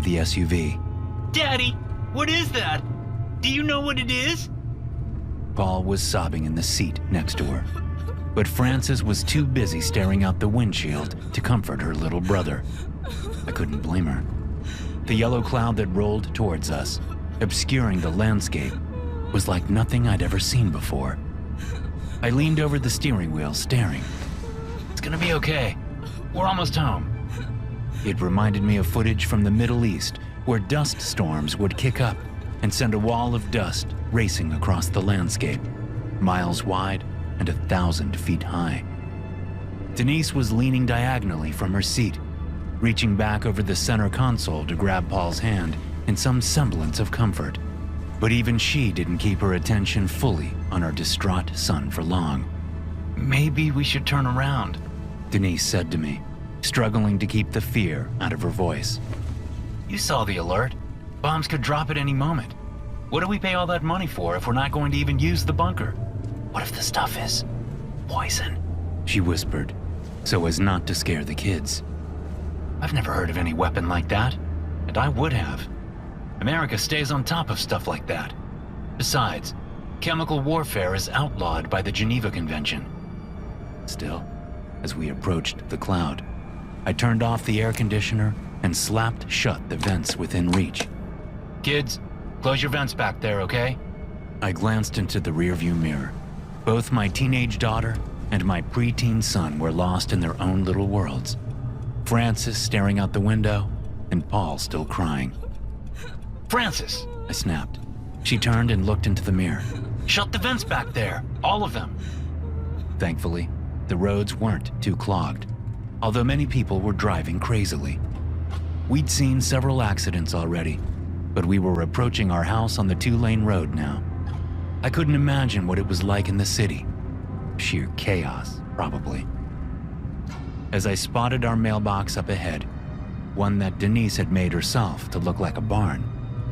the SUV. Daddy, what is that? Do you know what it is? Paul was sobbing in the seat next to her, but Frances was too busy staring out the windshield to comfort her little brother. I couldn't blame her. The yellow cloud that rolled towards us, obscuring the landscape, was like nothing I'd ever seen before. I leaned over the steering wheel, staring. It's gonna be okay. We're almost home. It reminded me of footage from the Middle East, where dust storms would kick up and send a wall of dust racing across the landscape, miles wide and 1,000 feet high. Denise was leaning diagonally from her seat, reaching back over the center console to grab Paul's hand in some semblance of comfort. But even she didn't keep her attention fully on our distraught son for long. Maybe we should turn around, Denise said to me, struggling to keep the fear out of her voice. You saw the alert. Bombs could drop at any moment. What do we pay all that money for if we're not going to even use the bunker? What if the stuff is poison? She whispered, so as not to scare the kids. I've never heard of any weapon like that, and I would have. America stays on top of stuff like that. Besides, chemical warfare is outlawed by the Geneva Convention. Still, as we approached the cloud, I turned off the air conditioner and slapped shut the vents within reach. Kids, close your vents back there, okay? I glanced into the rearview mirror. Both my teenage daughter and my preteen son were lost in their own little worlds. Frances staring out the window, and Paul still crying. Frances, I snapped. She turned and looked into the mirror. Shut the vents back there, all of them. Thankfully, the roads weren't too clogged, although many people were driving crazily. We'd seen several accidents already, but we were approaching our house on the 2-lane road now. I couldn't imagine what it was like in the city. Sheer chaos, probably. As I spotted our mailbox up ahead, one that Denise had made herself to look like a barn,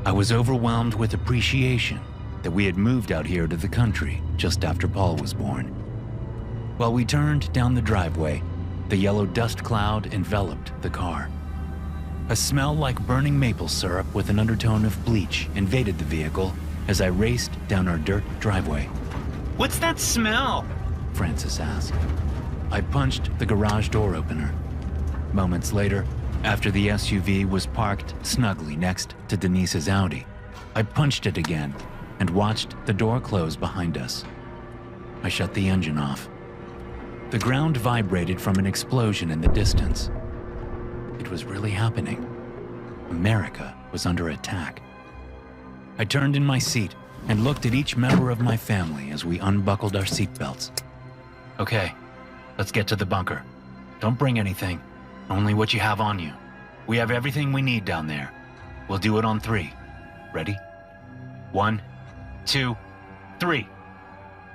I was overwhelmed with appreciation that we had moved out here to the country just after Paul was born. While we turned down the driveway, the yellow dust cloud enveloped the car. A smell like burning maple syrup with an undertone of bleach invaded the vehicle as I raced down our dirt driveway. What's that smell? Frances asked. I punched the garage door opener. Moments later, after the SUV was parked snugly next to Denise's Audi, I punched it again and watched the door close behind us. I shut the engine off. The ground vibrated from an explosion in the distance. It was really happening. America was under attack. I turned in my seat and looked at each member of my family as we unbuckled our seatbelts. Okay, let's get to the bunker. Don't bring anything, only what you have on you. We have everything we need down there. We'll do it on 3. Ready? 1, 2, 3.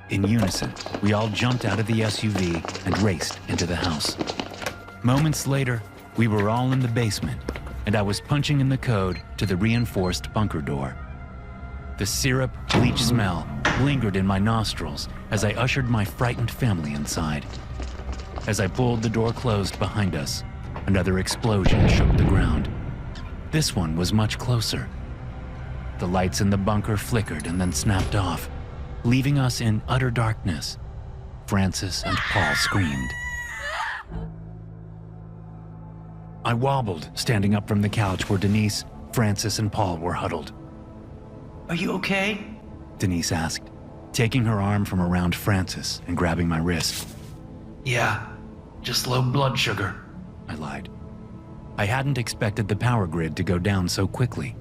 In unison, we all jumped out of the SUV and raced into the house. Moments later, we were all in the basement, and I was punching in the code to the reinforced bunker door. The syrup bleach smell lingered in my nostrils as I ushered my frightened family inside. As I pulled the door closed behind us, another explosion shook the ground. This one was much closer. The lights in the bunker flickered and then snapped off, leaving us in utter darkness. Frances and Paul screamed. I wobbled, standing up from the couch where Denise, Frances, and Paul were huddled. Are you okay? Denise asked, taking her arm from around Frances and grabbing my wrist. Yeah, just low blood sugar, I lied. I hadn't expected the power grid to go down so quickly,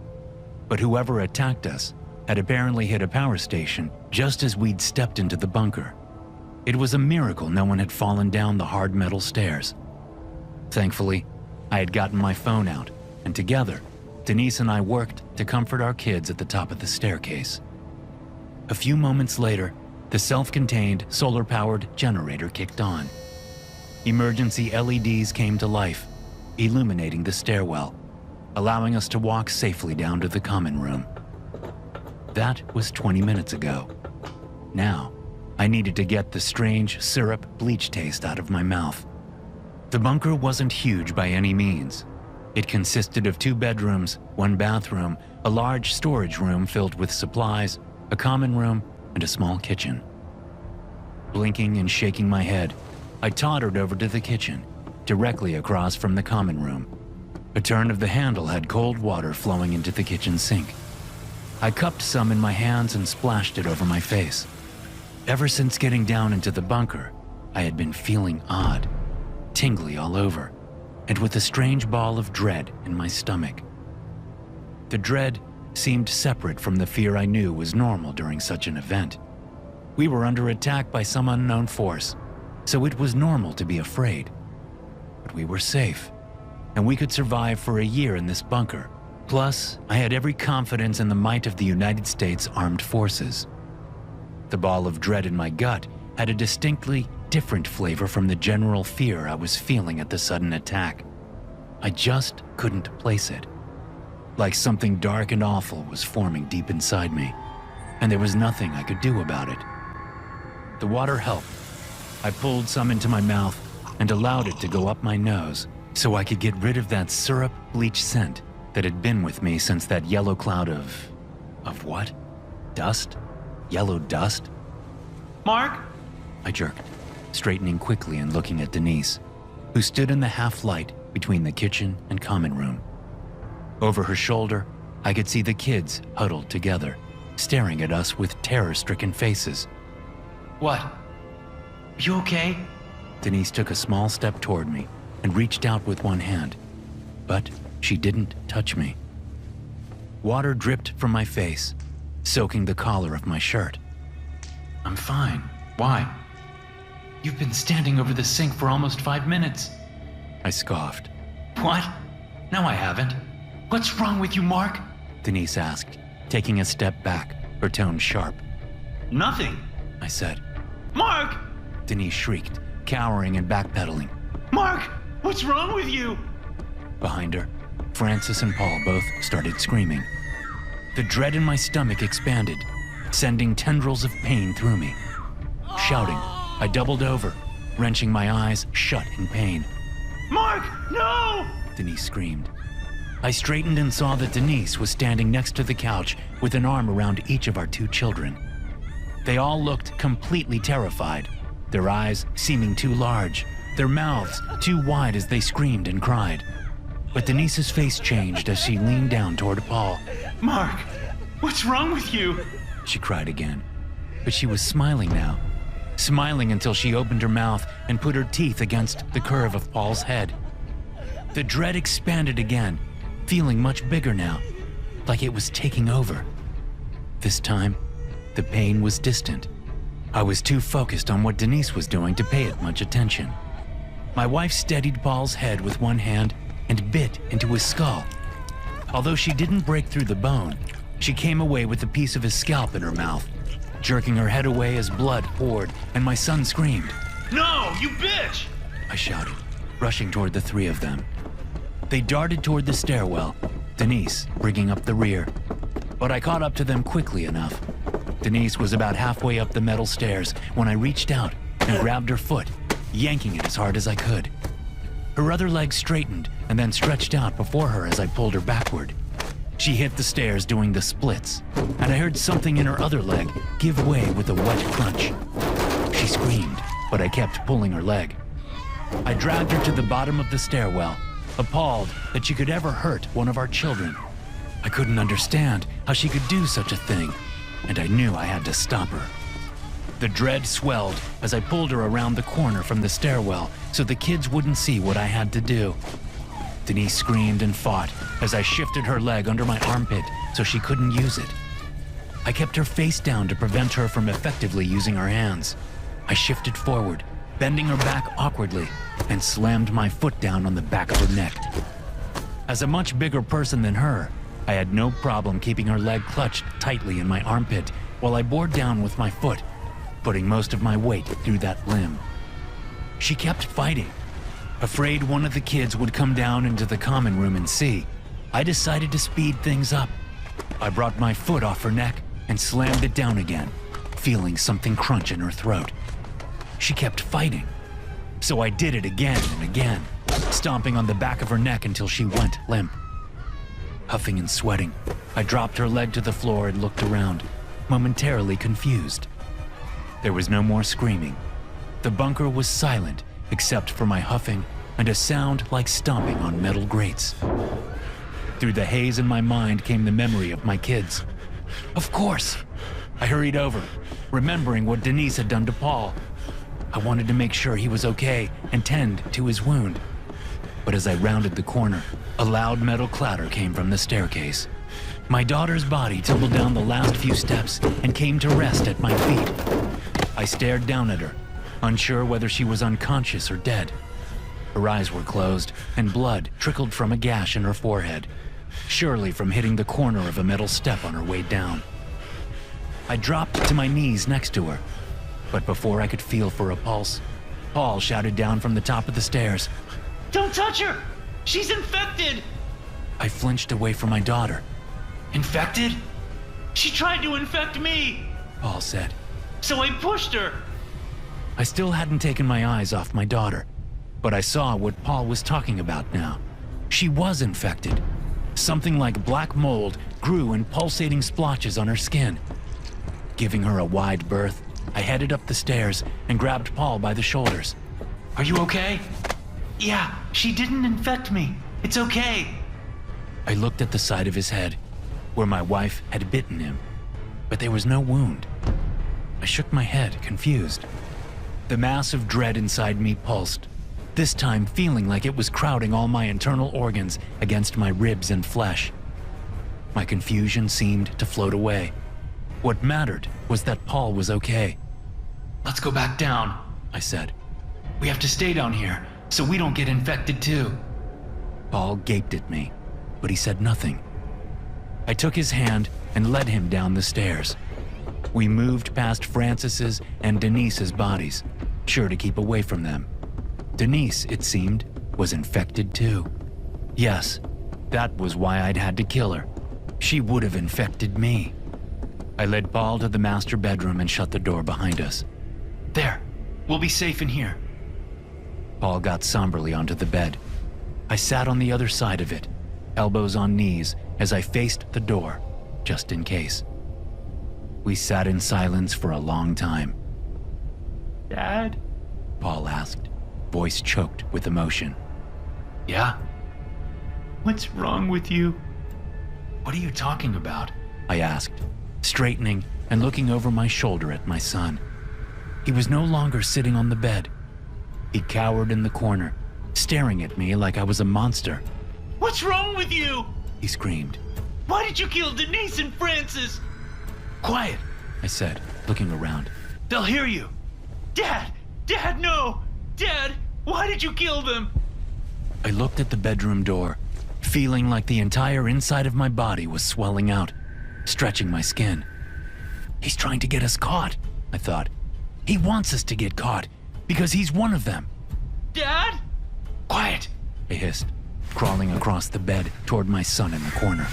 but whoever attacked us had apparently hit a power station just as we'd stepped into the bunker. It was a miracle no one had fallen down the hard metal stairs. Thankfully, I had gotten my phone out, and together, Denise and I worked to comfort our kids at the top of the staircase. A few moments later, the self-contained solar-powered generator kicked on. Emergency LEDs came to life, illuminating the stairwell, allowing us to walk safely down to the common room. That was 20 minutes ago. Now, I needed to get the strange syrup bleach taste out of my mouth. The bunker wasn't huge by any means, It consisted of 2 bedrooms, 1 bathroom, a large storage room filled with supplies, a common room, and a small kitchen. Blinking and shaking my head, I tottered over to the kitchen, directly across from the common room. A turn of the handle had cold water flowing into the kitchen sink. I cupped some in my hands and splashed it over my face. Ever since getting down into the bunker, I had been feeling odd, tingly all over, and with a strange ball of dread in my stomach. The dread seemed separate from the fear I knew was normal during such an event. We were under attack by some unknown force, so it was normal to be afraid. But we were safe, and we could survive for a year in this bunker. Plus, I had every confidence in the might of the United States Armed Forces. The ball of dread in my gut had a distinctly different flavor from the general fear I was feeling at the sudden attack. I just couldn't place it. Like something dark and awful was forming deep inside me, and there was nothing I could do about it. The water helped. I pulled some into my mouth and allowed it to go up my nose so I could get rid of that syrup bleach scent that had been with me since that yellow cloud of what? Dust? Yellow dust? Mark? I jerked, straightening quickly and looking at Denise, who stood in the half-light between the kitchen and common room. Over her shoulder, I could see the kids huddled together, staring at us with terror-stricken faces. What? You okay? Denise took a small step toward me and reached out with one hand, but she didn't touch me. Water dripped from my face, soaking the collar of my shirt. I'm fine. Why? You've been standing over the sink for almost 5 minutes. I scoffed. What? No, I haven't. What's wrong with you, Mark? Denise asked, taking a step back, her tone sharp. Nothing. I said. Mark! Denise shrieked, cowering and backpedaling. Mark! What's wrong with you? Behind her, Francis and Paul both started screaming. The dread in my stomach expanded, sending tendrils of pain through me. Shouting, I doubled over, wrenching my eyes shut in pain. Mark, no! Denise screamed. I straightened and saw that Denise was standing next to the couch with an arm around each of our 2 children. They all looked completely terrified, their eyes seeming too large, their mouths too wide as they screamed and cried. But Denise's face changed as she leaned down toward Paul. Mark, what's wrong with you? She cried again, but she was smiling now, smiling until she opened her mouth and put her teeth against the curve of Paul's head. The dread expanded again, feeling much bigger now, like it was taking over. This time, the pain was distant. I was too focused on what Denise was doing to pay it much attention. My wife steadied Paul's head with one hand and bit into his skull. Although she didn't break through the bone, she came away with a piece of his scalp in her mouth, jerking her head away as blood poured, and my son screamed. No, you bitch! I shouted, rushing toward the 3 of them. They darted toward the stairwell, Denise bringing up the rear. But I caught up to them quickly enough. Denise was about halfway up the metal stairs when I reached out and grabbed her foot, yanking it as hard as I could. Her other leg straightened and then stretched out before her as I pulled her backward. She hit the stairs doing the splits, and I heard something in her other leg give way with a wet crunch. She screamed, but I kept pulling her leg. I dragged her to the bottom of the stairwell, appalled that she could ever hurt one of our children. I couldn't understand how she could do such a thing, and I knew I had to stop her. The dread swelled as I pulled her around the corner from the stairwell so the kids wouldn't see what I had to do. Denise screamed and fought as I shifted her leg under my armpit so she couldn't use it. I kept her face down to prevent her from effectively using her hands. I shifted forward, bending her back awkwardly, and slammed my foot down on the back of her neck. As a much bigger person than her, I had no problem keeping her leg clutched tightly in my armpit while I bore down with my foot, putting most of my weight through that limb. She kept fighting. Afraid one of the kids would come down into the common room and see, I decided to speed things up. I brought my foot off her neck and slammed it down again, feeling something crunch in her throat. She kept fighting. so I did it again and again, stomping on the back of her neck until she went limp. Huffing and sweating, I dropped her leg to the floor and looked around, momentarily confused. There was no more screaming. The bunker was silent except for my huffing and a sound like stomping on metal grates. Through the haze in my mind came the memory of my kids. Of course! I hurried over, remembering what Denise had done to Paul. I wanted to make sure he was okay and tend to his wound. But as I rounded the corner, a loud metal clatter came from the staircase. My daughter's body tumbled down the last few steps and came to rest at my feet. I stared down at her, unsure whether she was unconscious or dead. Her eyes were closed, and blood trickled from a gash in her forehead, surely from hitting the corner of a metal step on her way down. I dropped to my knees next to her, but before I could feel for a pulse, Paul shouted down from the top of the stairs, Don't touch her! She's infected! I flinched away from my daughter. Infected? She tried to infect me! Paul said. So I pushed her! I still hadn't taken my eyes off my daughter, but I saw what Paul was talking about now. She was infected. Something like black mold grew in pulsating splotches on her skin. Giving her a wide berth, I headed up the stairs and grabbed Paul by the shoulders. Are you okay? Yeah, she didn't infect me. It's okay. I looked at the side of his head, where my wife had bitten him, but there was no wound. I shook my head, confused. The mass of dread inside me pulsed, this time feeling like it was crowding all my internal organs against my ribs and flesh. My confusion seemed to float away. What mattered was that Paul was okay. Let's go back down, I said. We have to stay down here, so we don't get infected too. Paul gaped at me, but he said nothing. I took his hand and led him down the stairs. We moved past Francis's and Denise's bodies, sure to keep away from them. Denise, it seemed, was infected too. Yes, that was why I'd had to kill her. She would have infected me. I led Paul to the master bedroom and shut the door behind us. There, we'll be safe in here. Paul got somberly onto the bed. I sat on the other side of it, elbows on knees, as I faced the door, just in case. We sat in silence for a long time. Dad? Paul asked, voice choked with emotion. Yeah? What's wrong with you? What are you talking about? I asked, straightening and looking over my shoulder at my son. He was no longer sitting on the bed. He cowered in the corner, staring at me like I was a monster. What's wrong with you? He screamed. Why did you kill Denise and Francis? Quiet, I said, looking around. They'll hear you. Dad! Dad, no! Dad, why did you kill them? I looked at the bedroom door, feeling like the entire inside of my body was swelling out, stretching my skin. He's trying to get us caught, I thought. He wants us to get caught, because he's one of them. Dad? Quiet, I hissed, crawling across the bed toward my son in the corner.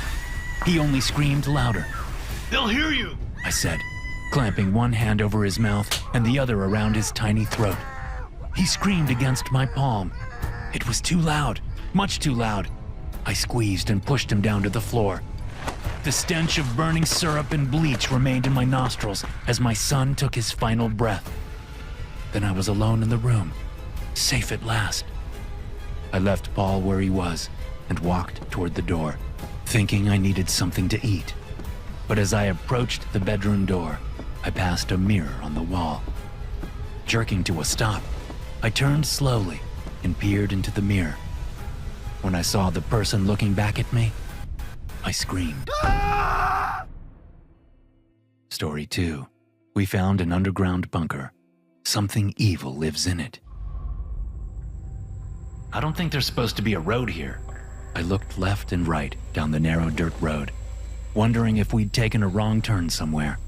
He only screamed louder. They'll hear you, I said, clamping one hand over his mouth and the other around his tiny throat. He screamed against my palm. It was too loud, much too loud. I squeezed and pushed him down to the floor. The stench of burning syrup and bleach remained in my nostrils as my son took his final breath. Then I was alone in the room, safe at last. I left Paul where he was and walked toward the door, thinking I needed something to eat. But as I approached the bedroom door, I passed a mirror on the wall. Jerking to a stop, I turned slowly and peered into the mirror. When I saw the person looking back at me, I screamed. Story 2. We found an underground bunker. Something evil lives in it. I don't think there's supposed to be a road here. I looked left and right down the narrow dirt road, wondering if we'd taken a wrong turn somewhere.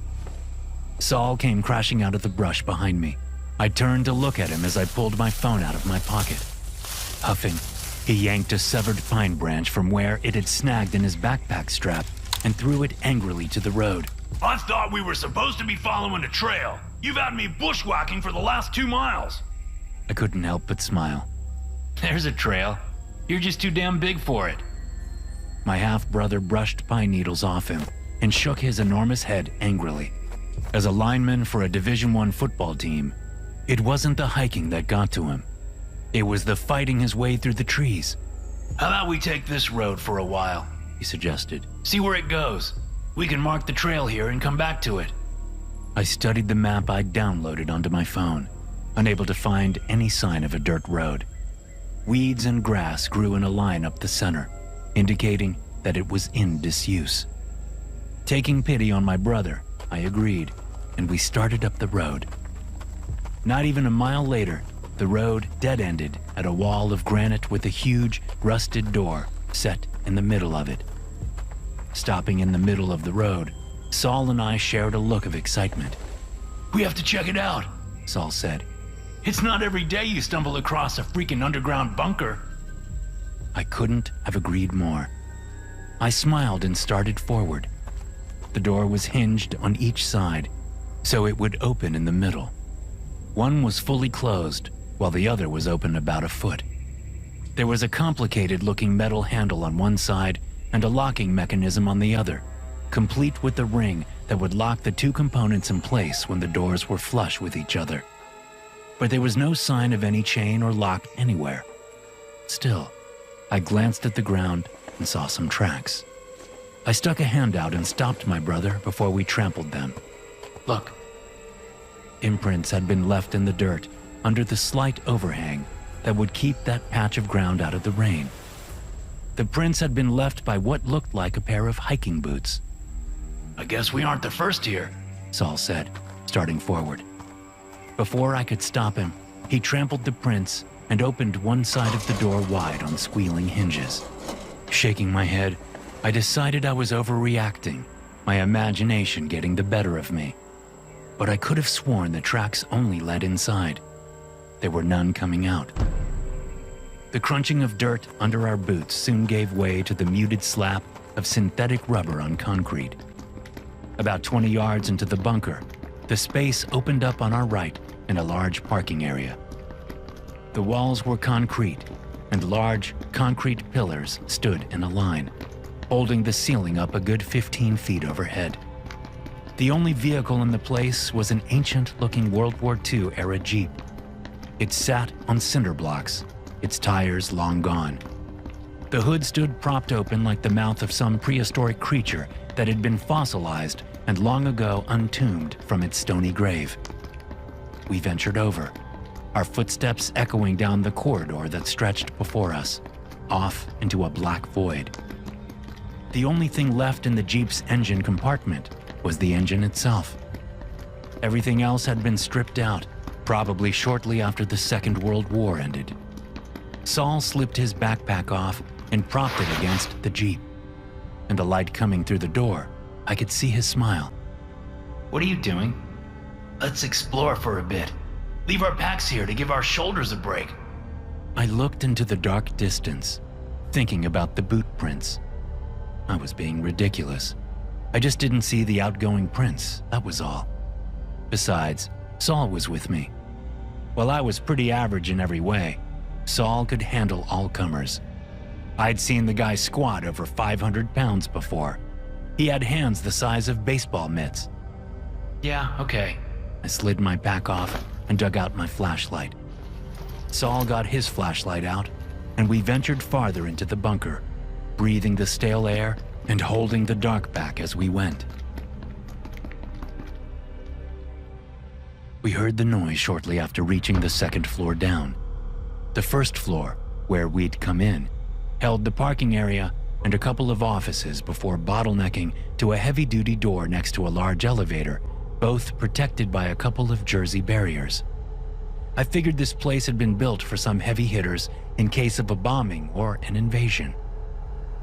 Saul came crashing out of the brush behind me. I turned to look at him as I pulled my phone out of my pocket. Huffing, he yanked a severed pine branch from where it had snagged in his backpack strap and threw it angrily to the road. I thought we were supposed to be following a trail. You've had me bushwhacking for the last 2 miles. I couldn't help but smile. There's a trail. You're just too damn big for it. My half-brother brushed pine needles off him and shook his enormous head angrily. As a lineman for a Division I football team, it wasn't the hiking that got to him. It was the fighting his way through the trees. How about we take this road for a while? He suggested. See where it goes. We can mark the trail here and come back to it. I studied the map I'd downloaded onto my phone, unable to find any sign of a dirt road. Weeds and grass grew in a line up the center, indicating that it was in disuse. Taking pity on my brother, I agreed, and we started up the road. Not even a mile later, the road dead-ended at a wall of granite with a huge, rusted door set in the middle of it. Stopping in the middle of the road, Saul and I shared a look of excitement. We have to check it out, Saul said. It's not every day you stumble across a freaking underground bunker. I couldn't have agreed more. I smiled and started forward. The door was hinged on each side, so it would open in the middle. One was fully closed, while the other was open about a foot. There was a complicated-looking metal handle on one side and a locking mechanism on the other, complete with a ring that would lock the two components in place when the doors were flush with each other. But there was no sign of any chain or lock anywhere. Still, I glanced at the ground and saw some tracks. I stuck a hand out and stopped my brother before we trampled them. Look. Imprints had been left in the dirt under the slight overhang that would keep that patch of ground out of the rain. The prints had been left by what looked like a pair of hiking boots. I guess we aren't the first here, Saul said, starting forward. Before I could stop him, he trampled the prints and opened one side of the door wide on squealing hinges. Shaking my head, I decided I was overreacting, my imagination getting the better of me. But I could have sworn the tracks only led inside. There were none coming out. The crunching of dirt under our boots soon gave way to the muted slap of synthetic rubber on concrete. About 20 yards into the bunker, the space opened up on our right in a large parking area. The walls were concrete, and large concrete pillars stood in a line, holding the ceiling up a good 15 feet overhead. The only vehicle in the place was an ancient-looking World War II-era Jeep. It sat on cinder blocks, its tires long gone. The hood stood propped open like the mouth of some prehistoric creature that had been fossilized and long ago untombed from its stony grave. We ventured over, our footsteps echoing down the corridor that stretched before us, off into a black void. The only thing left in the Jeep's engine compartment was the engine itself. Everything else had been stripped out, probably shortly after the Second World War ended. Saul slipped his backpack off and propped it against the Jeep. In the light coming through the door, I could see his smile. What are you doing? Let's explore for a bit. Leave our packs here to give our shoulders a break. I looked into the dark distance, thinking about the boot prints. I was being ridiculous. I just didn't see the outgoing prints, that was all. Besides, Saul was with me. While I was pretty average in every way, Saul could handle all comers. I'd seen the guy squat over 500 pounds before. He had hands the size of baseball mitts. Yeah, okay. I slid my pack off and dug out my flashlight. Saul got his flashlight out, and we ventured farther into the bunker, breathing the stale air and holding the dark back as we went. We heard the noise shortly after reaching the second floor down. The first floor, where we'd come in, held the parking area and a couple of offices before bottlenecking to a heavy-duty door next to a large elevator, both protected by a couple of Jersey barriers. I figured this place had been built for some heavy hitters in case of a bombing or an invasion.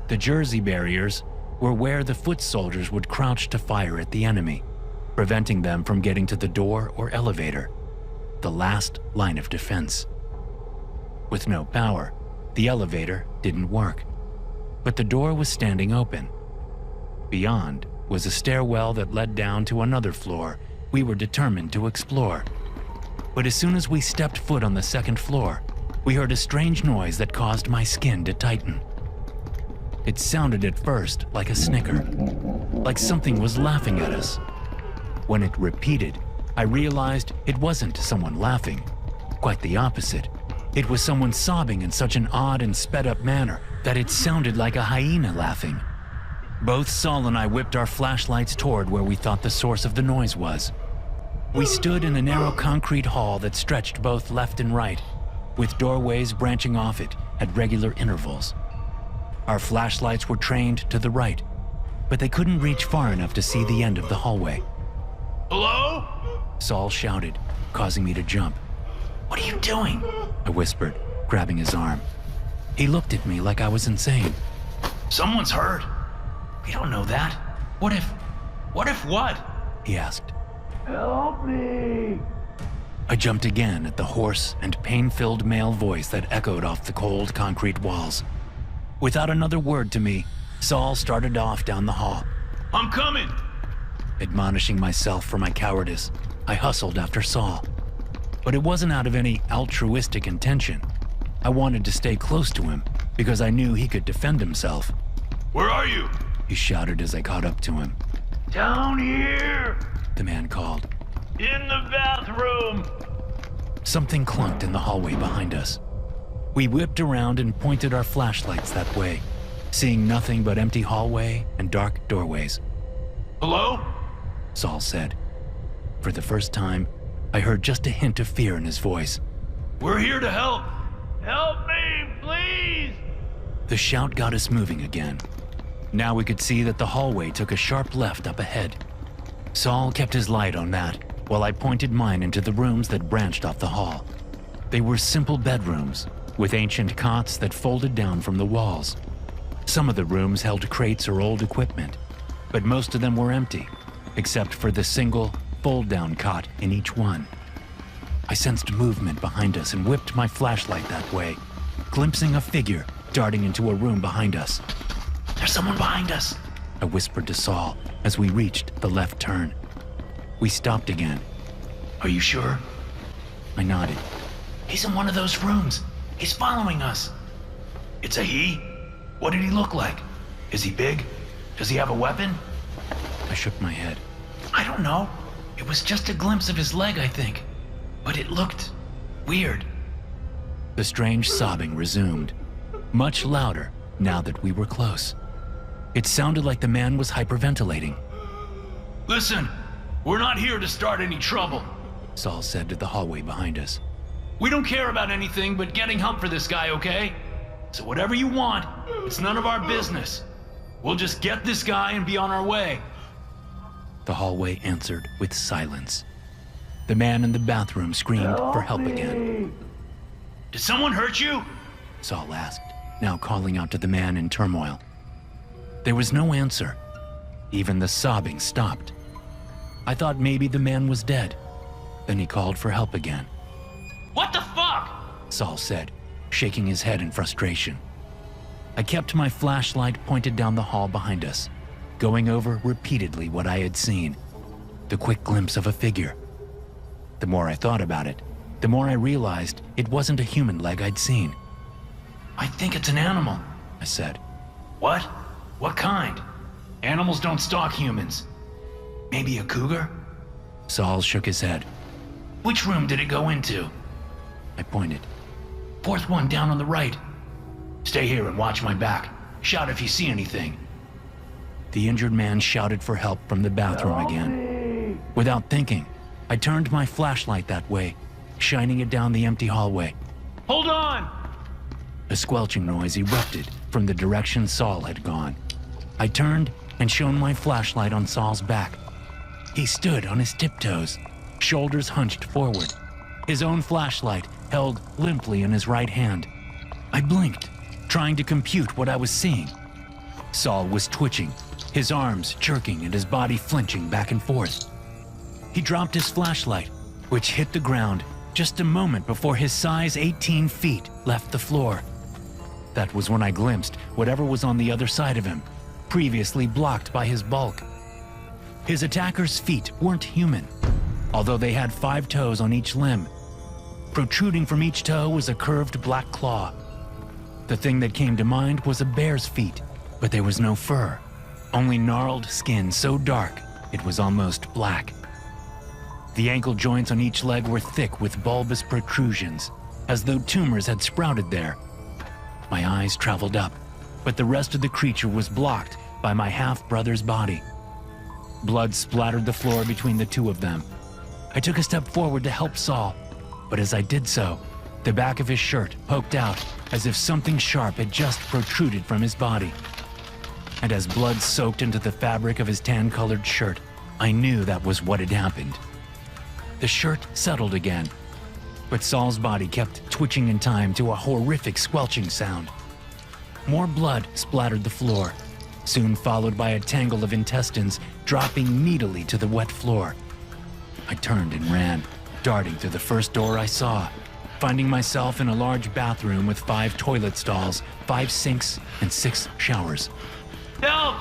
The Jersey barriers were where the foot soldiers would crouch to fire at the enemy, preventing them from getting to the door or elevator, the last line of defense. With no power, the elevator didn't work, but the door was standing open. Beyond was a stairwell that led down to another floor we were determined to explore. but as soon as we stepped foot on the second floor, we heard a strange noise that caused my skin to tighten. It sounded at first like a snicker, like something was laughing at us. When it repeated, I realized it wasn't someone laughing. Quite the opposite. It was someone sobbing in such an odd and sped-up manner that it sounded like a hyena laughing. Both Saul and I whipped our flashlights toward where we thought the source of the noise was. We stood in a narrow concrete hall that stretched both left and right, with doorways branching off it at regular intervals. Our flashlights were trained to the right, but they couldn't reach far enough to see the end of the hallway. Hello? Saul shouted, causing me to jump. What are you doing? I whispered, grabbing his arm. He looked at me like I was insane. Someone's hurt. We don't know that. What if what? He asked. Help me! I jumped again at the hoarse and pain-filled male voice that echoed off the cold concrete walls. Without another word to me, Saul started off down the hall. I'm coming! Admonishing myself for my cowardice, I hustled after Saul. But it wasn't out of any altruistic intention. I wanted to stay close to him because I knew he could defend himself. Where are you? He shouted as I caught up to him. Down here! The man called. In the bathroom! Something clunked in the hallway behind us. We whipped around and pointed our flashlights that way, seeing nothing but empty hallway and dark doorways. Hello? Saul said. For the first time, I heard just a hint of fear in his voice. We're here to help! Help me, please! The shout got us moving again. Now we could see that the hallway took a sharp left up ahead. Saul kept his light on that, while I pointed mine into the rooms that branched off the hall. They were simple bedrooms, with ancient cots that folded down from the walls. Some of the rooms held crates or old equipment, but most of them were empty, except for the single, fold-down cot in each one. I sensed movement behind us and whipped my flashlight that way, glimpsing a figure darting into a room behind us. There's someone behind us! I whispered to Saul as we reached the left turn. We stopped again. Are you sure? I nodded. He's in one of those rooms. He's following us. It's a he? What did he look like? Is he big? Does he have a weapon? I shook my head. I don't know. It was just a glimpse of his leg, I think. But it looked weird. The strange sobbing resumed, much louder now that we were close. It sounded like the man was hyperventilating. Listen, we're not here to start any trouble, Saul said to the hallway behind us. We don't care about anything but getting help for this guy, okay? So whatever you want, it's none of our business. We'll just get this guy and be on our way. The hallway answered with silence. The man in the bathroom screamed for help again. Did someone hurt you? Saul asked, now calling out to the man in turmoil. There was no answer. Even the sobbing stopped. I thought maybe the man was dead. Then he called for help again. What the fuck? Saul said, shaking his head in frustration. I kept my flashlight pointed down the hall behind us, going over repeatedly what I had seen. The quick glimpse of a figure. The more I thought about it, the more I realized it wasn't a human leg I'd seen. I think it's an animal, I said. What? What kind? Animals don't stalk humans. Maybe a cougar? Saul shook his head. Which room did it go into? I pointed. Fourth one down on the right. Stay here and watch my back. Shout if you see anything. The injured man shouted for help from the bathroom again. Without thinking, I turned my flashlight that way, shining it down the empty hallway. Hold on! A squelching noise erupted from the direction Saul had gone. I turned and shone my flashlight on Saul's back. He stood on his tiptoes, shoulders hunched forward, his own flashlight held limply in his right hand. I blinked, trying to compute what I was seeing. Saul was twitching, his arms jerking and his body flinching back and forth. He dropped his flashlight, which hit the ground just a moment before his size 18 feet left the floor. That was when I glimpsed whatever was on the other side of him, previously blocked by his bulk. His attacker's feet weren't human. although they had 5 toes on each limb. Protruding from each toe was a curved black claw. The thing that came to mind was a bear's feet, but there was no fur, only gnarled skin so dark it was almost black. The ankle joints on each leg were thick with bulbous protrusions, as though tumors had sprouted there. My eyes traveled up, but the rest of the creature was blocked by my half-brother's body. Blood splattered the floor between the two of them. I took a step forward to help Saul, but as I did so, the back of his shirt poked out as if something sharp had just protruded from his body. And as blood soaked into the fabric of his tan-colored shirt, I knew that was what had happened. The shirt settled again, but Saul's body kept twitching in time to a horrific squelching sound. More blood splattered the floor, soon followed by a tangle of intestines dropping needily to the wet floor. I turned and ran, darting through the first door I saw, finding myself in a large bathroom with 5 toilet stalls, 5 sinks, and 6 showers. Help!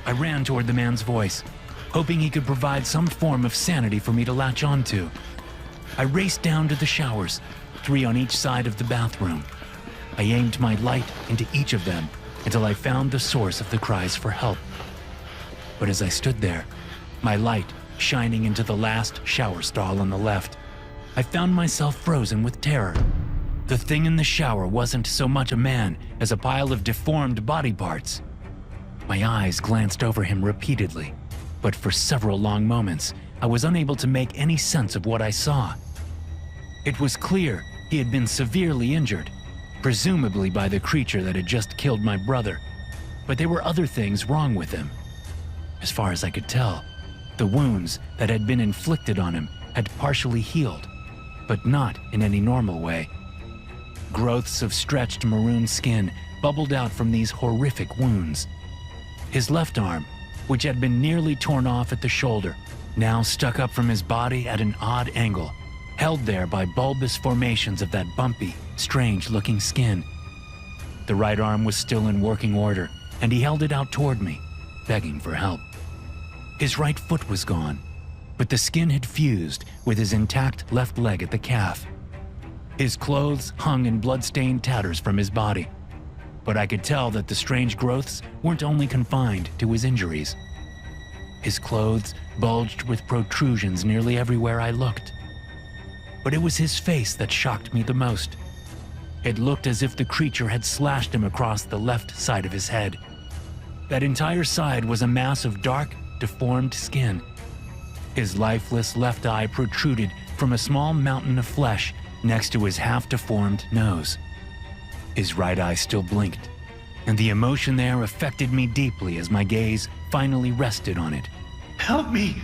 I ran toward the man's voice, hoping he could provide some form of sanity for me to latch onto. I raced down to the showers, 3 on each side of the bathroom. I aimed my light into each of them until I found the source of the cries for help. But as I stood there, my light shining into the last shower stall on the left, I found myself frozen with terror. The thing in the shower wasn't so much a man as a pile of deformed body parts. My eyes glanced over him repeatedly, but for several long moments, I was unable to make any sense of what I saw. It was clear he had been severely injured, presumably by the creature that had just killed my brother, but there were other things wrong with him. As far as I could tell, the wounds that had been inflicted on him had partially healed, but not in any normal way. Growths of stretched maroon skin bubbled out from these horrific wounds. His left arm, which had been nearly torn off at the shoulder, now stuck up from his body at an odd angle, held there by bulbous formations of that bumpy, strange-looking skin. The right arm was still in working order, and he held it out toward me, begging for help. His right foot was gone, but the skin had fused with his intact left leg at the calf. His clothes hung in blood-stained tatters from his body, but I could tell that the strange growths weren't only confined to his injuries. His clothes bulged with protrusions nearly everywhere I looked. But it was his face that shocked me the most. It looked as if the creature had slashed him across the left side of his head. That entire side was a mass of dark, deformed skin. His lifeless left eye protruded from a small mountain of flesh next to his half-deformed nose. His right eye still blinked, and the emotion there affected me deeply as my gaze finally rested on it. Help me!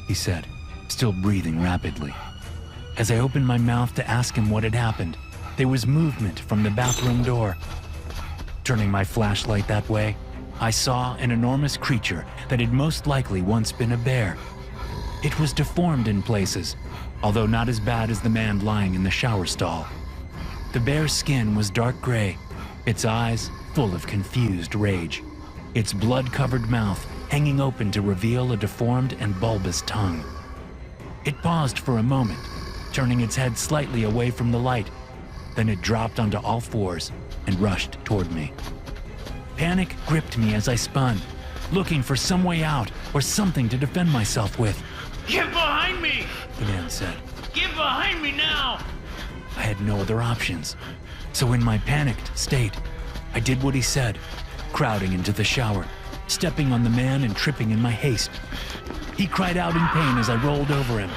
He said, still breathing rapidly. As I opened my mouth to ask him what had happened, there was movement from the bathroom door. Turning my flashlight that way, I saw an enormous creature that had most likely once been a bear. It was deformed in places, although not as bad as the man lying in the shower stall. The bear's skin was dark gray, its eyes full of confused rage, its blood-covered mouth hanging open to reveal a deformed and bulbous tongue. It paused for a moment, turning its head slightly away from the light. Then it dropped onto all fours and rushed toward me. Panic gripped me as I spun, looking for some way out or something to defend myself with. Get behind me! The man said. Get behind me now! I had no other options, so in my panicked state, I did what he said, crowding into the shower, stepping on the man and tripping in my haste. He cried out in pain as I rolled over him.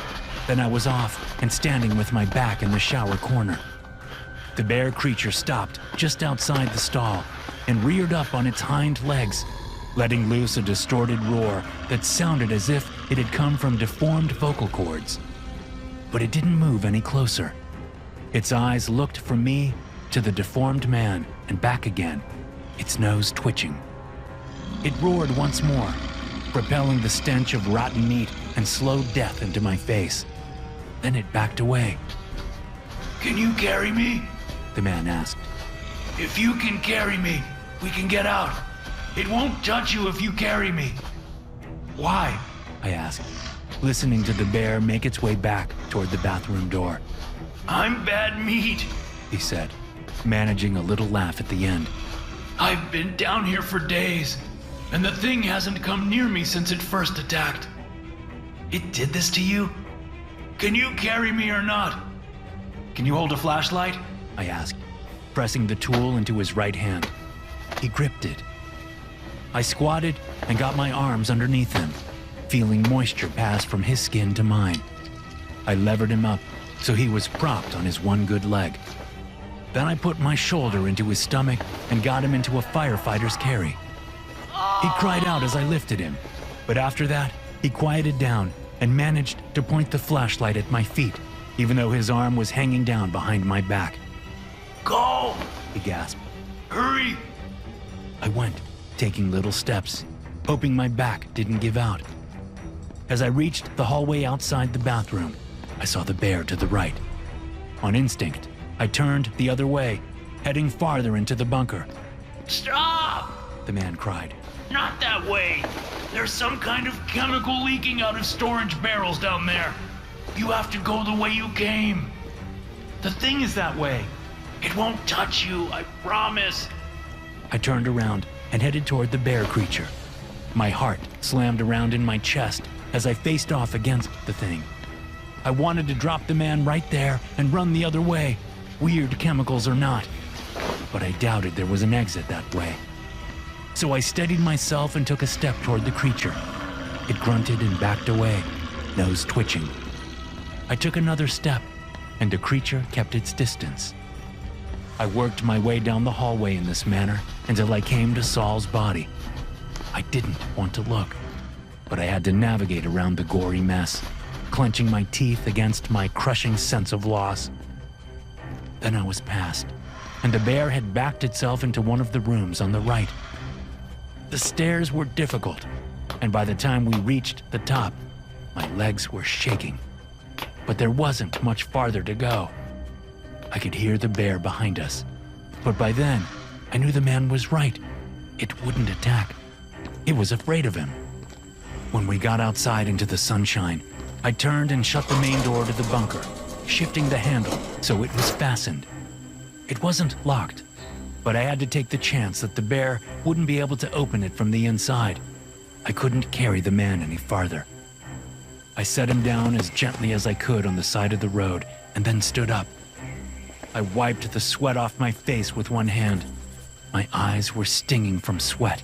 Then I was off and standing with my back in the shower corner. The bear creature stopped just outside the stall and reared up on its hind legs, letting loose a distorted roar that sounded as if it had come from deformed vocal cords. But it didn't move any closer. Its eyes looked from me to the deformed man and back again, its nose twitching. It roared once more, propelling the stench of rotten meat and slow death into my face. Then it backed away. Can you carry me? The man asked. If you can carry me, we can get out. It won't touch you if you carry me. Why? I asked. listening to the bear make its way back toward the bathroom door. I'm bad meat, He said, managing a little laugh at the end. I've been down here for days, and the thing hasn't come near me since it first attacked. It did this to you? Can you carry me or not? Can you hold a flashlight? I asked, pressing the tool into his right hand. He gripped it. I squatted and got my arms underneath him, feeling moisture pass from his skin to mine. I levered him up so he was propped on his one good leg. Then I put my shoulder into his stomach and got him into a firefighter's carry. He cried out as I lifted him, but after that, he quieted down and managed to point the flashlight at my feet, even though his arm was hanging down behind my back. Go! He gasped. Hurry! I went, taking little steps, hoping my back didn't give out. As I reached the hallway outside the bathroom, I saw the bear to the right. On instinct, I turned the other way, heading farther into the bunker. Stop! The man cried. Not that way! There's some kind of chemical leaking out of storage barrels down there. You have to go the way you came. The thing is that way. It won't touch you, I promise. I turned around and headed toward the bear creature. My heart slammed around in my chest as I faced off against the thing. I wanted to drop the man right there and run the other way, weird chemicals or not. But I doubted there was an exit that way. So I steadied myself and took a step toward the creature. It grunted and backed away, nose twitching. I took another step, and the creature kept its distance. I worked my way down the hallway in this manner until I came to Saul's body. I didn't want to look, but I had to navigate around the gory mess, clenching my teeth against my crushing sense of loss. Then I was past, and the bear had backed itself into one of the rooms on the right. The stairs were difficult, and by the time we reached the top, my legs were shaking. But there wasn't much farther to go. I could hear the bear behind us, but by then, I knew the man was right. It wouldn't attack. It was afraid of him. When we got outside into the sunshine, I turned and shut the main door to the bunker, shifting the handle so it was fastened. It wasn't locked, but I had to take the chance that the bear wouldn't be able to open it from the inside. I couldn't carry the man any farther. I set him down as gently as I could on the side of the road and then stood up. I wiped the sweat off my face with one hand. My eyes were stinging from sweat,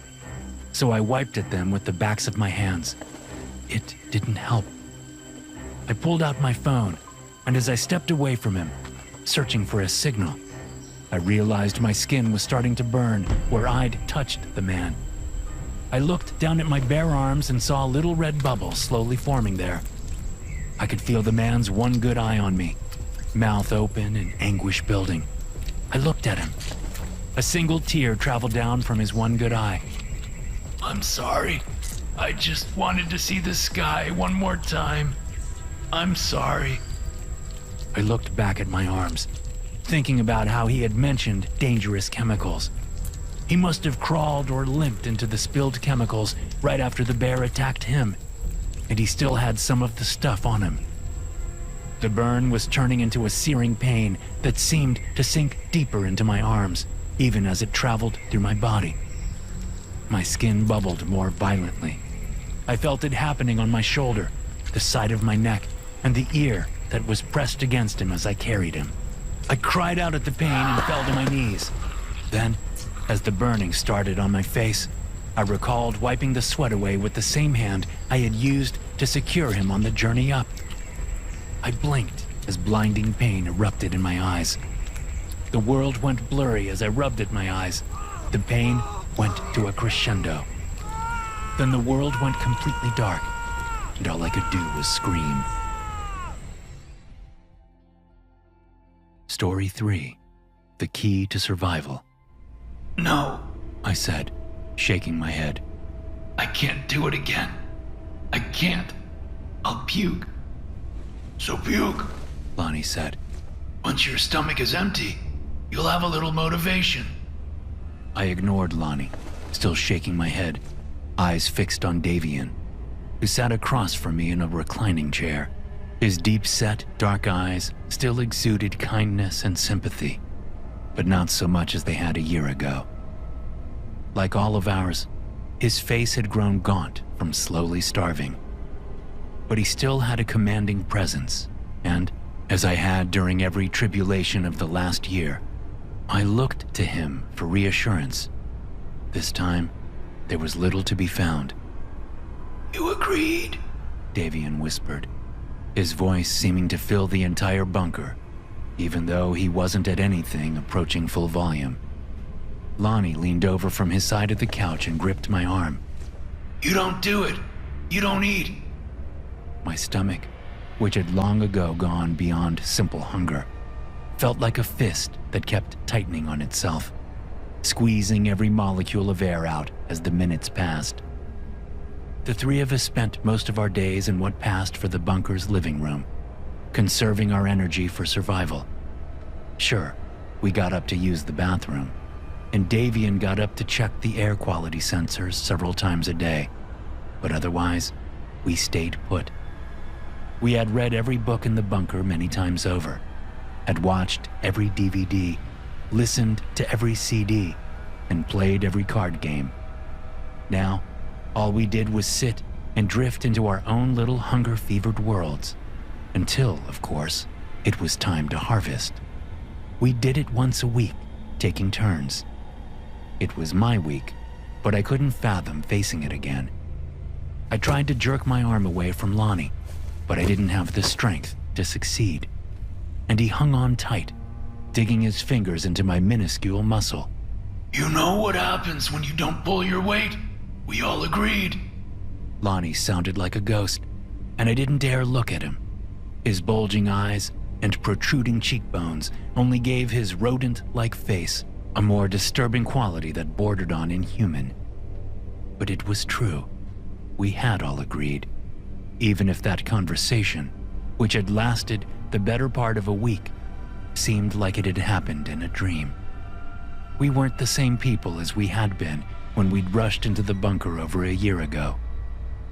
so I wiped at them with the backs of my hands. It didn't help. I pulled out my phone, and as I stepped away from him, searching for a signal, I realized my skin was starting to burn where I'd touched the man. I looked down at my bare arms and saw a little red bubble slowly forming there. I could feel the man's one good eye on me, mouth open and anguish building. I looked at him. A single tear traveled down from his one good eye. I'm sorry. I just wanted to see the sky one more time. I'm sorry. I looked back at my arms, thinking about how he had mentioned dangerous chemicals. He must have crawled or limped into the spilled chemicals right after the bear attacked him, and he still had some of the stuff on him. The burn was turning into a searing pain that seemed to sink deeper into my arms, even as it traveled through my body. My skin bubbled more violently. I felt it happening on my shoulder, the side of my neck, and the ear that was pressed against him as I carried him. I cried out at the pain and fell to my knees. Then, as the burning started on my face, I recalled wiping the sweat away with the same hand I had used to secure him on the journey up. I blinked as blinding pain erupted in my eyes. The world went blurry as I rubbed at my eyes. The pain went to a crescendo. Then the world went completely dark, and all I could do was scream. Story 3: The Key to Survival. No, I said, shaking my head. I can't do it again. I can't. I'll puke. So puke. Lonnie said. Once your stomach is empty, you'll have a little motivation. I ignored Lonnie, still shaking my head, eyes fixed on Davian. who sat across from me in a reclining chair. His deep-set, dark eyes still exuded kindness and sympathy, but not so much as they had a year ago. Like all of ours, his face had grown gaunt from slowly starving. But he still had a commanding presence, and, as I had during every tribulation of the last year, I looked to him for reassurance. This time, there was little to be found. You agreed? Davian whispered, his voice seeming to fill the entire bunker, even though he wasn't at anything approaching full volume. Lonnie leaned over from his side of the couch and gripped my arm. You don't do it. You don't eat. My stomach, which had long ago gone beyond simple hunger, felt like a fist that kept tightening on itself, squeezing every molecule of air out as the minutes passed. The three of us spent most of our days in what passed for the bunker's living room, conserving our energy for survival. Sure, we got up to use the bathroom, and Davian got up to check the air quality sensors several times a day, but otherwise, we stayed put. We had read every book in the bunker many times over, had watched every DVD, listened to every CD, and played every card game. Now, all we did was sit and drift into our own little hunger-fevered worlds, until, of course, it was time to harvest. We did it once a week, taking turns. It was my week, but I couldn't fathom facing it again. I tried to jerk my arm away from Lonnie, but I didn't have the strength to succeed. And he hung on tight, digging his fingers into my minuscule muscle. You know what happens when you don't pull your weight? We all agreed. Lonnie sounded like a ghost, and I didn't dare look at him. His bulging eyes and protruding cheekbones only gave his rodent-like face a more disturbing quality that bordered on inhuman. But it was true. We had all agreed, even if that conversation, which had lasted the better part of a week, seemed like it had happened in a dream. We weren't the same people as we had been when we'd rushed into the bunker over a year ago.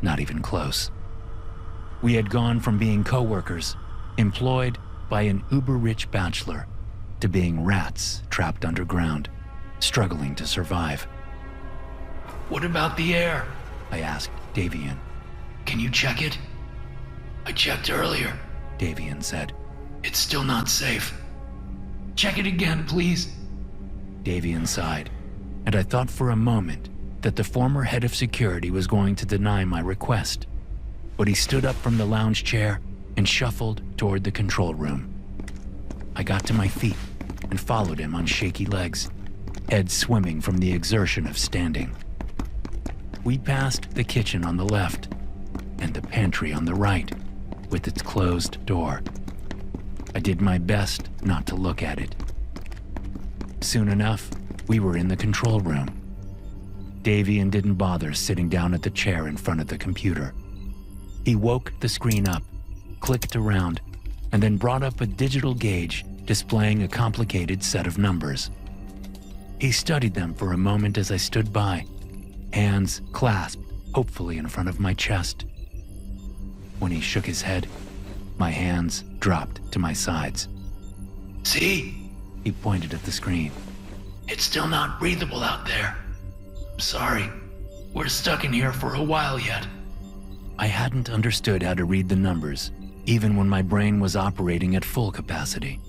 Not even close. We had gone from being co-workers, employed by an uber-rich bachelor, to being rats trapped underground, struggling to survive. What about the air? I asked Davian. Can you check it? I checked earlier. Davian said. It's still not safe. Check it again, please. Davian sighed, and I thought for a moment that the former head of security was going to deny my request. But he stood up from the lounge chair and shuffled toward the control room. I got to my feet and followed him on shaky legs, head swimming from the exertion of standing. We passed the kitchen on the left and the pantry on the right, with its closed door. I did my best not to look at it. Soon enough, we were in the control room. Davian didn't bother sitting down at the chair in front of the computer. He woke the screen up, clicked around, and then brought up a digital gauge displaying a complicated set of numbers. He studied them for a moment as I stood by, hands clasped hopefully in front of my chest. When he shook his head, my hands dropped to my sides. See? He pointed at the screen. It's still not breathable out there. I'm sorry. We're stuck in here for a while yet. I hadn't understood how to read the numbers, even when my brain was operating at full capacity.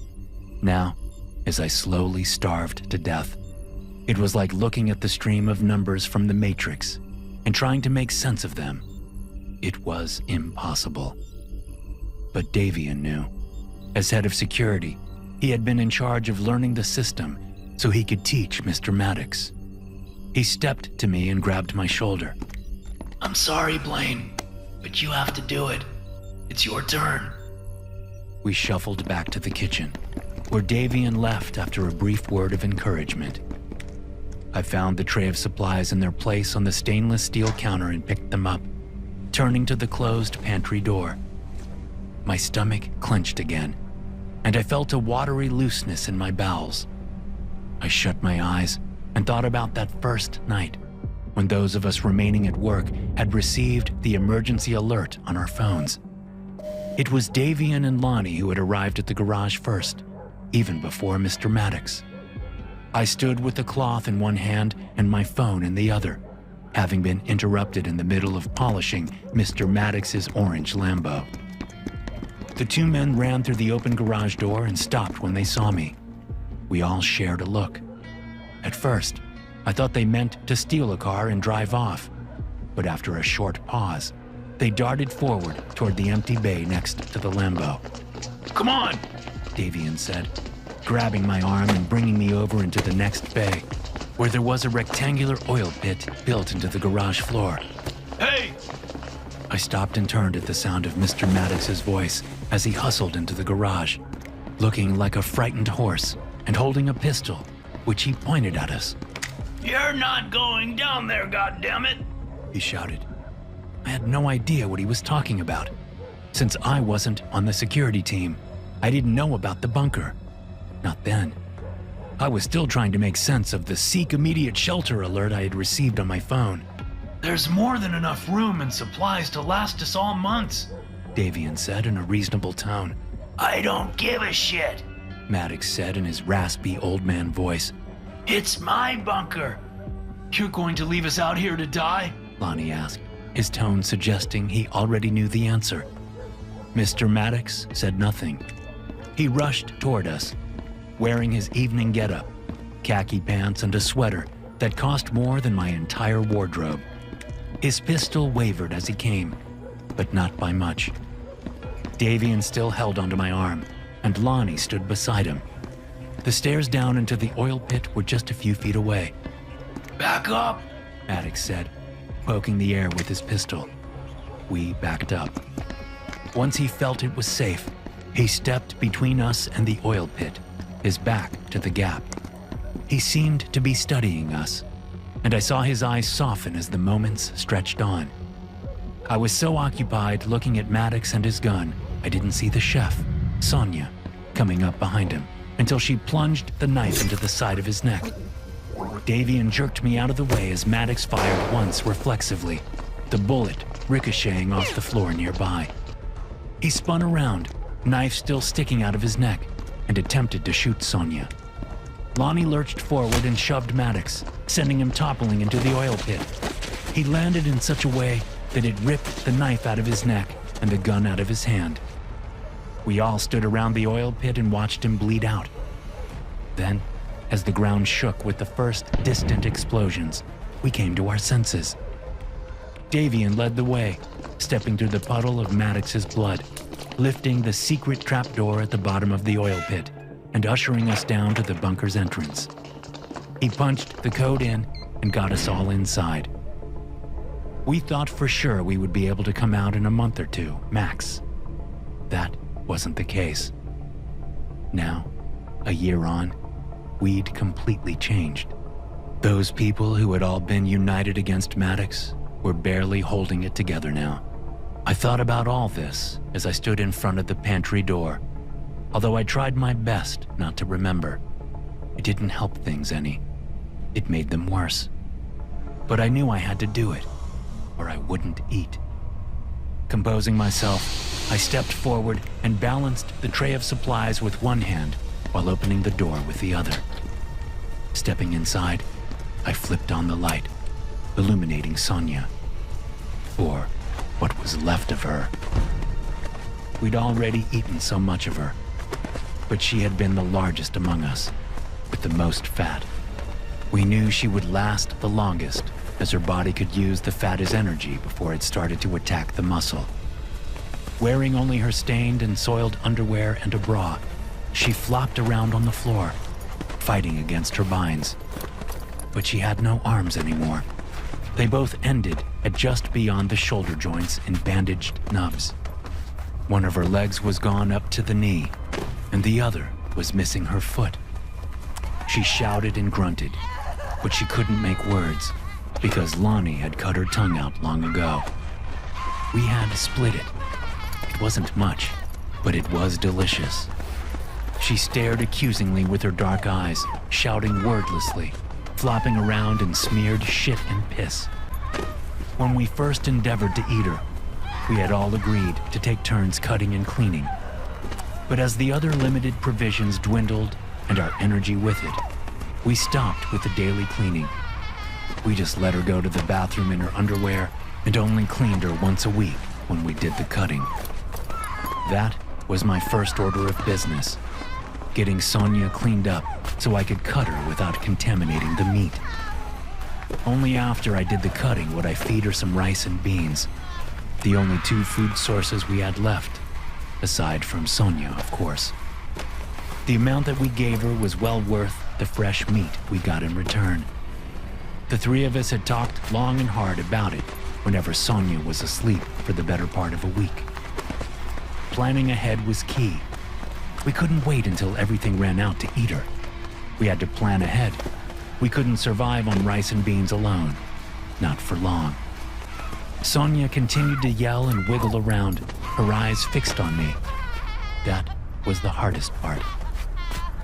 Now, as I slowly starved to death, it was like looking at the stream of numbers from the Matrix and trying to make sense of them. It was impossible. But Davian knew. As head of security, he had been in charge of learning the system so he could teach Mr. Maddox. He stepped to me and grabbed my shoulder. I'm sorry, Blaine, but you have to do it. It's your turn. We shuffled back to the kitchen, where Davian left after a brief word of encouragement. I found the tray of supplies in their place on the stainless steel counter and picked them up, turning to the closed pantry door. My stomach clenched again, and I felt a watery looseness in my bowels. I shut my eyes and thought about that first night, when those of us remaining at work had received the emergency alert on our phones. It was Davian and Lonnie who had arrived at the garage first, even before Mr. Maddox. I stood with the cloth in one hand and my phone in the other, having been interrupted in the middle of polishing Mr. Maddox's orange Lambo. The two men ran through the open garage door and stopped when they saw me. We all shared a look. At first, I thought they meant to steal a car and drive off, but after a short pause, they darted forward toward the empty bay next to the Lambo. Come on! Davian said, grabbing my arm and bringing me over into the next bay, where there was a rectangular oil pit built into the garage floor. Hey! I stopped and turned at the sound of Mr. Maddox's voice as he hustled into the garage, looking like a frightened horse and holding a pistol, which he pointed at us. You're not going down there, goddammit! He shouted. I had no idea what he was talking about. Since I wasn't on the security team, I didn't know about the bunker. Not then. I was still trying to make sense of the seek immediate shelter alert I had received on my phone. There's more than enough room and supplies to last us all months, Davian said in a reasonable tone. I don't give a shit, Maddox said in his raspy old man voice. It's my bunker. You're going to leave us out here to die? Lonnie asked, his tone suggesting he already knew the answer. Mr. Maddox said nothing. He rushed toward us, wearing his evening getup, khaki pants and a sweater that cost more than my entire wardrobe. His pistol wavered as he came, but not by much. Davian still held onto my arm, and Lonnie stood beside him. The stairs down into the oil pit were just a few feet away. Back up, Maddox said, poking the air with his pistol. We backed up. Once he felt it was safe, he stepped between us and the oil pit, his back to the gap. He seemed to be studying us, and I saw his eyes soften as the moments stretched on. I was so occupied looking at Maddox and his gun, I didn't see the chef, Sonia, coming up behind him until she plunged the knife into the side of his neck. Davian jerked me out of the way as Maddox fired once reflexively, the bullet ricocheting off the floor nearby. He spun around, knife still sticking out of his neck, and attempted to shoot Sonia. Lonnie lurched forward and shoved Maddox, sending him toppling into the oil pit. He landed in such a way that it ripped the knife out of his neck and the gun out of his hand. We all stood around the oil pit and watched him bleed out. Then, as the ground shook with the first distant explosions, we came to our senses. Davian led the way, stepping through the puddle of Maddox's blood, lifting the secret trapdoor at the bottom of the oil pit and ushering us down to the bunker's entrance. He punched the code in and got us all inside. We thought for sure we would be able to come out in a month or two, max. That wasn't the case. Now, a year on, we'd completely changed. Those people who had all been united against Maddox were barely holding it together now. I thought about all this as I stood in front of the pantry door, although I tried my best not to remember. It didn't help things any. It made them worse. But I knew I had to do it, or I wouldn't eat. Composing myself, I stepped forward and balanced the tray of supplies with one hand while opening the door with the other. Stepping inside, I flipped on the light, illuminating Sonia, or what was left of her. We'd already eaten so much of her, but she had been the largest among us, with the most fat. We knew she would last the longest, as her body could use the fat as energy before it started to attack the muscle. Wearing only her stained and soiled underwear and a bra, she flopped around on the floor, fighting against her binds. But she had no arms anymore. They both ended at just beyond the shoulder joints in bandaged nubs. One of her legs was gone up to the knee, and the other was missing her foot. She shouted and grunted, but she couldn't make words because Lonnie had cut her tongue out long ago. We had to split it. It wasn't much, but it was delicious. She stared accusingly with her dark eyes, shouting wordlessly, flopping around in smeared shit and piss. When we first endeavored to eat her, we had all agreed to take turns cutting and cleaning. But as the other limited provisions dwindled and our energy with it, we stopped with the daily cleaning. We just let her go to the bathroom in her underwear and only cleaned her once a week when we did the cutting. That was my first order of business, getting Sonia cleaned up so I could cut her without contaminating the meat. Only after I did the cutting would I feed her some rice and beans, the only two food sources we had left, aside from Sonia, of course. The amount that we gave her was well worth the fresh meat we got in return. The three of us had talked long and hard about it whenever Sonia was asleep for the better part of a week. Planning ahead was key. We couldn't wait until everything ran out to eat her. We had to plan ahead. We couldn't survive on rice and beans alone. Not for long. Sonia continued to yell and wiggle around, her eyes fixed on me. That was the hardest part.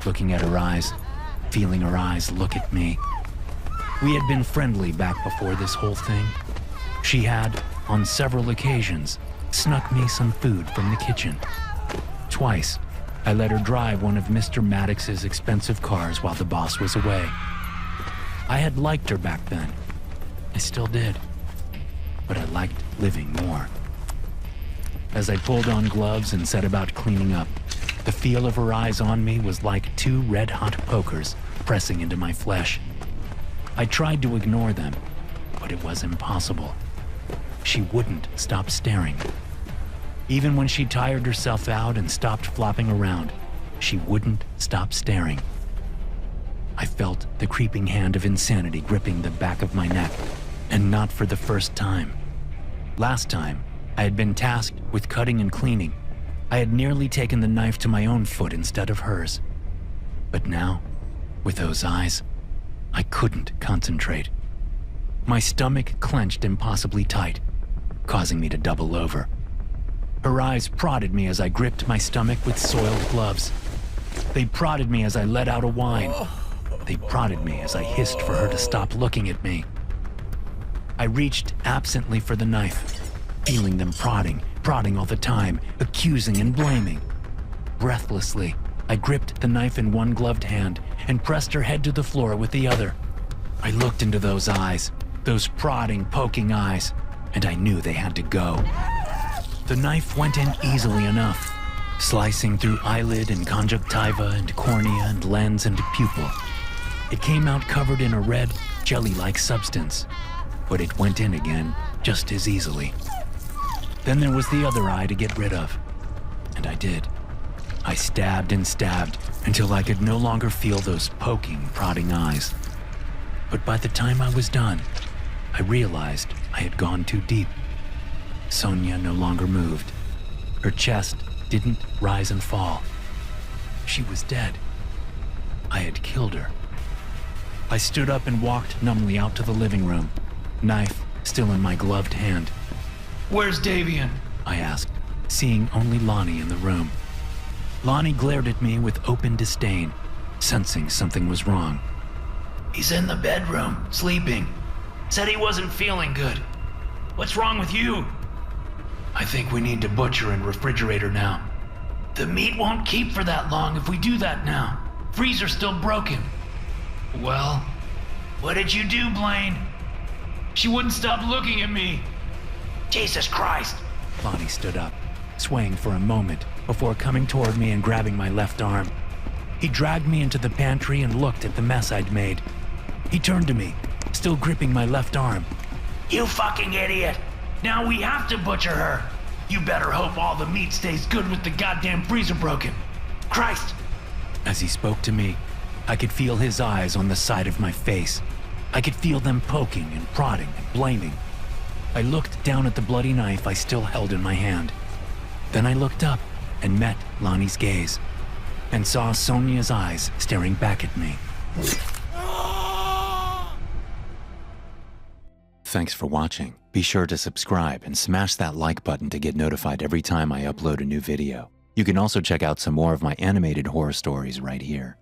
Looking at her eyes, feeling her eyes look at me. We had been friendly back before this whole thing. She had, on several occasions, snuck me some food from the kitchen. Twice, I let her drive one of Mr. Maddox's expensive cars while the boss was away. I had liked her back then. I still did. But I liked living more. As I pulled on gloves and set about cleaning up, the feel of her eyes on me was like two red-hot pokers pressing into my flesh. I tried to ignore them, but it was impossible. She wouldn't stop staring. Even when she tired herself out and stopped flopping around, she wouldn't stop staring. I felt the creeping hand of insanity gripping the back of my neck, and not for the first time. Last time, I had been tasked with cutting and cleaning. I had nearly taken the knife to my own foot instead of hers. But now, with those eyes, I couldn't concentrate. My stomach clenched impossibly tight, causing me to double over. Her eyes prodded me as I gripped my stomach with soiled gloves. They prodded me as I let out a whine. They prodded me as I hissed for her to stop looking at me. I reached absently for the knife, feeling them prodding all the time, accusing and blaming. Breathlessly, I gripped the knife in one gloved hand and pressed her head to the floor with the other. I looked into those eyes, those prodding, poking eyes, and I knew they had to go. The knife went in easily enough, slicing through eyelid and conjunctiva and cornea and lens and pupil. It came out covered in a red, jelly-like substance, but it went in again just as easily. Then there was the other eye to get rid of, and I did. I stabbed and stabbed until I could no longer feel those poking, prodding eyes. But by the time I was done, I realized I had gone too deep. Sonia no longer moved. Her chest didn't rise and fall. She was dead. I had killed her. I stood up and walked numbly out to the living room, knife still in my gloved hand. Where's Davian? I asked, seeing only Lonnie in the room. Lonnie glared at me with open disdain, sensing something was wrong. He's in the bedroom, sleeping. Said he wasn't feeling good. What's wrong with you? I think we need to butcher and refrigerate her now. The meat won't keep for that long if we do that now. Freezer's still broken. Well, what did you do, Blaine? She wouldn't stop looking at me. Jesus Christ! Lonnie stood up, swaying for a moment before coming toward me and grabbing my left arm. He dragged me into the pantry and looked at the mess I'd made. He turned to me, still gripping my left arm. You fucking idiot! Now we have to butcher her! You better hope all the meat stays good with the goddamn freezer broken. Christ! As he spoke to me, I could feel his eyes on the side of my face. I could feel them poking and prodding and blaming. I looked down at the bloody knife I still held in my hand. Then I looked up and met Lonnie's gaze, and saw Sonia's eyes staring back at me. Thanks for watching. Be sure to subscribe and smash that like button to get notified every time I upload a new video. You can also check out some more of my animated horror stories right here.